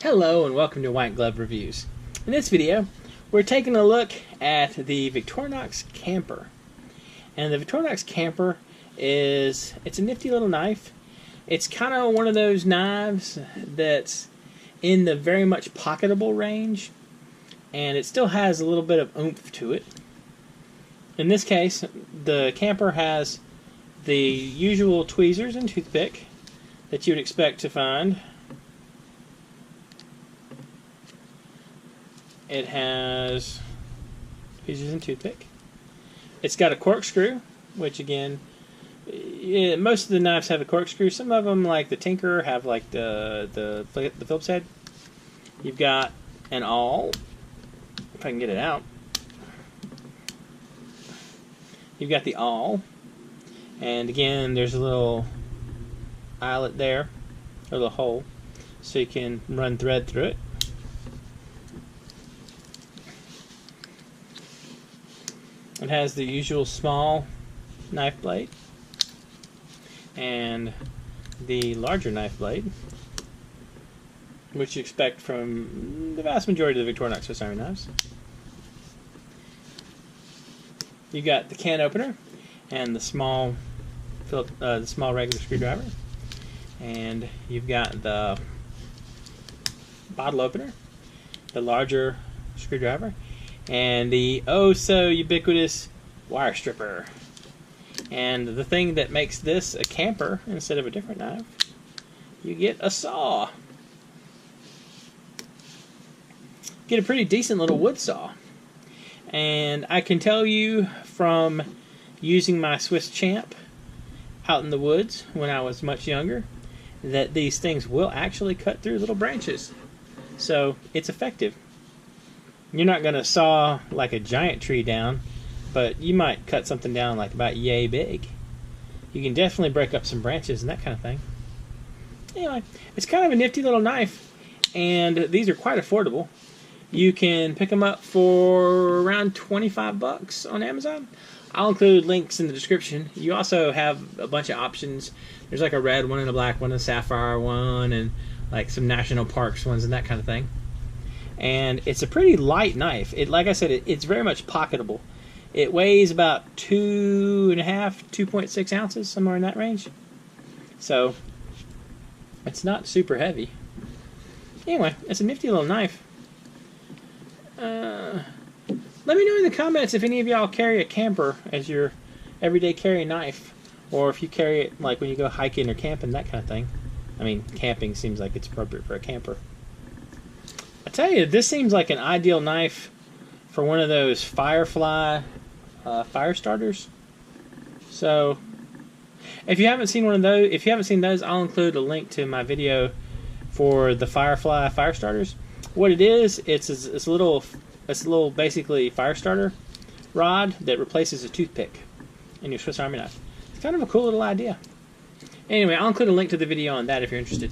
Hello and welcome to White Glove Reviews. In this video, we're taking a look at the Victorinox Camper. And the Victorinox Camper it's a nifty little knife. It's kind of one of those knives that's in the very much pocketable range, and it still has a little bit of oomph to it. In this case, the Camper has the usual tweezers and toothpick that you would expect to find. It has tweezers and toothpick. It's got a corkscrew, which again, most of the knives have a corkscrew. Some of them, like the Tinker, have like the Phillips head. You've got an awl, if I can get it out. You've got the awl, and again, there's a little eyelet there, or a little hole, so you can run thread through it. It has the usual small knife blade and the larger knife blade, which you expect from the vast majority of the Victorinox Swiss Army knives. You got the can opener and the small regular screwdriver, and you've got the bottle opener, the larger screwdriver, and the oh so ubiquitous wire stripper. And the thing that makes this a camper instead of a different knife, you get a saw. Get a pretty decent little wood saw. And I can tell you from using my Swiss Champ out in the woods when I was much younger that these things will actually cut through little branches. So it's effective. You're not going to saw like a giant tree down, but you might cut something down like about yay big. You can definitely break up some branches and that kind of thing. Anyway, it's kind of a nifty little knife, and these are quite affordable. You can pick them up for around 25 bucks on Amazon. I'll include links in the description. You also have a bunch of options. There's like a red one and a black one, a sapphire one, and like some national parks ones and that kind of thing. And it's a pretty light knife. Like I said, it's very much pocketable. It weighs about 2.6 ounces, somewhere in that range. So it's not super heavy. Anyway, it's a nifty little knife. Let me know in the comments if any of y'all carry a camper as your everyday carry knife, or if you carry it like when you go hiking or camping, that kind of thing. I mean, camping seems like it's appropriate for a camper. I tell you, this seems like an ideal knife for one of those Firefly fire starters. So, if you haven't seen one of those, I'll include a link to my video for the Firefly fire starters. What it is, it's a little basically fire starter rod that replaces a toothpick in your Swiss Army knife. It's kind of a cool little idea. Anyway, I'll include a link to the video on that if you're interested.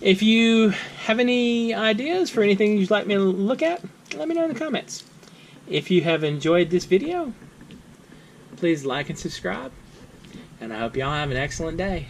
If you have any ideas for anything you'd like me to look at, let me know in the comments. If you have enjoyed this video, please like and subscribe, and I hope y'all have an excellent day.